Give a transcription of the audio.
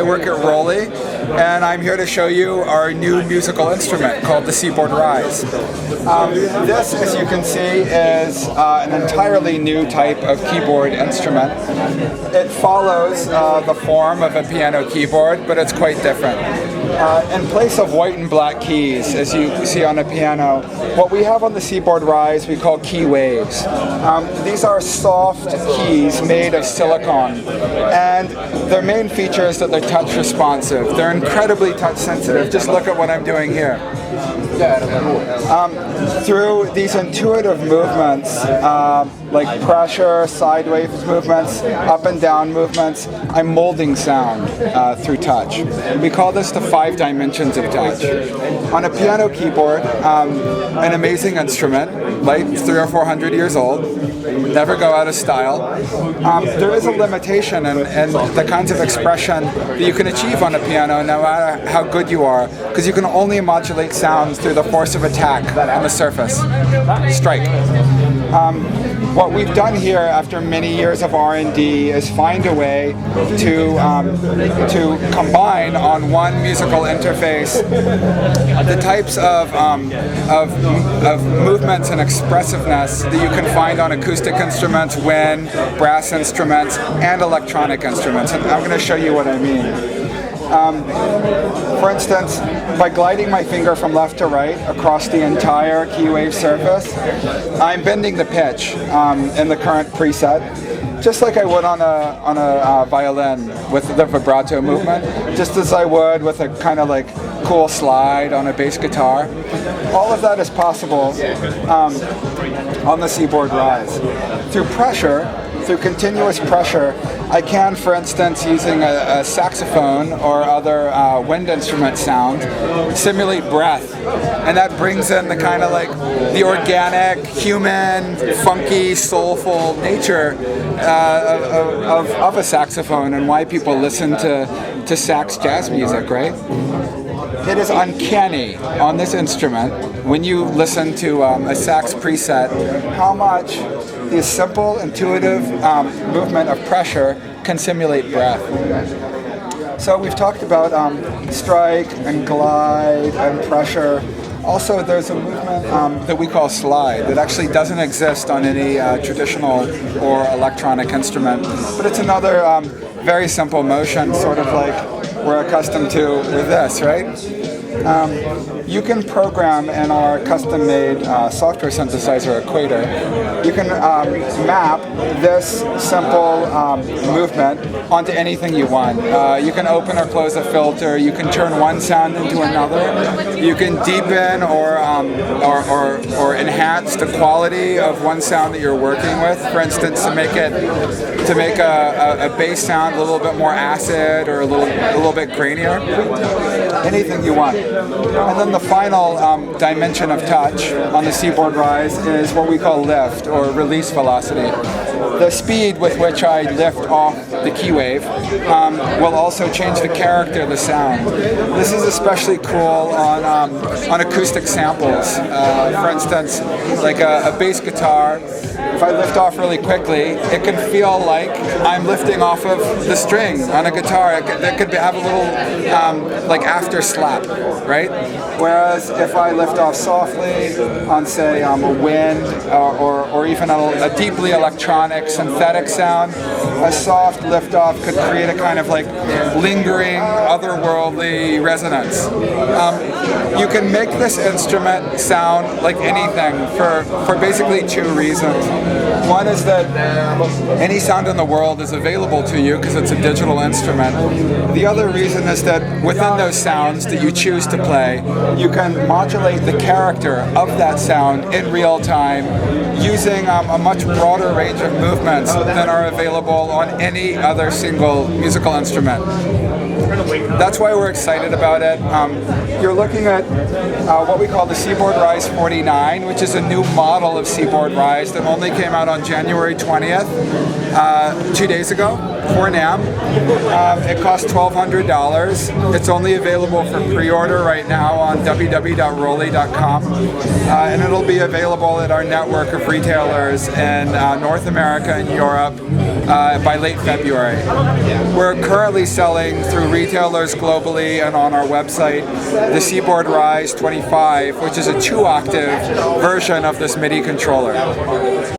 work at Roli, and I'm here to show you our new musical instrument called the Seaboard Rise. This, as you can see, is an entirely new type of keyboard instrument. It follows the form of a piano keyboard, but it's quite different. In place of white and black keys, as you see on a piano, what we have on the Seaboard Rise we call key waves. These are soft keys made of silicone, and their main feature is that they're touch responsive. They're incredibly touch sensitive. Just look at what I'm doing here. Through these intuitive movements, like pressure, sideways movements, up and down movements, I'm molding sound through touch. We call this the 5 dimensions of touch. On a piano keyboard, an amazing instrument, like 300 or 400 years old, never go out of style. There is a limitation in the kinds of expression that you can achieve on a piano, no matter how good you are, because you can only modulate sounds through the force of attack on the surface. Strike. What we've done here after many years of R&D is find a way to combine on one musical interface the types of movements and expressiveness that you can find on acoustic instruments, wind, brass instruments, and electronic instruments. And I'm going to show you what I mean. For instance, by gliding my finger from left to right across the entire key wave surface, I'm bending the pitch in the current preset, just like I would on a violin with the vibrato movement, just as I would with a kind of like cool slide on a bass guitar. All of that is possible on the Seaboard Rise. Through pressure, through continuous pressure, I can, for instance, using a saxophone or other wind instrument sound, simulate breath. And that brings in the kind of like the organic, human, funky, soulful nature of a saxophone and why people listen to sax jazz music, right? It is uncanny on this instrument, when you listen to a sax preset, how much the simple, intuitive movement of pressure can simulate breath. So we've talked about strike and glide and pressure. Also, there's a movement that we call slide that actually doesn't exist on any traditional or electronic instrument, but it's another very simple motion, sort of like we're accustomed to with this, right? You can program in our custom-made software synthesizer Equator. You can map this simple movement onto anything you want. You can open or close a filter. You can turn one sound into another. You can deepen or enhance the quality of one sound that you're working with. For instance, to make a bass sound a little bit more acid or a little bit grainier. Anything you want. And then the final dimension of touch on the Seaboard Rise is what we call lift or release velocity. The speed with which I lift off the key wave will also change the character of the sound. This is especially cool on acoustic samples. For instance, like a bass guitar, if I lift off really quickly, it can feel like I'm lifting off of the string on a guitar. It could have a little like after slap, right? Whereas if I lift off softly on, say, a wind or even a deeply electronic synthetic sound, a soft lift-off could create a kind of like lingering, otherworldly resonance. You can make this instrument sound like anything for basically 2 reasons. One is that any sound in the world is available to you because it's a digital instrument. The other reason is that within those sounds that you choose to play, you can modulate the character of that sound in real time using a much broader range of movements than are available on any other single musical instrument. That's why we're excited about it. You're looking at what we call the Seaboard Rise 49, which is a new model of Seaboard Rise that only came out on January 20th, 2 days ago. for NAMM. It costs $1,200. It's only available for pre-order right now on www.roli.com, and it'll be available at our network of retailers in North America and Europe by late February. We're currently selling through retailers globally and on our website the Seaboard Rise 25, which is a 2-octave version of this MIDI controller.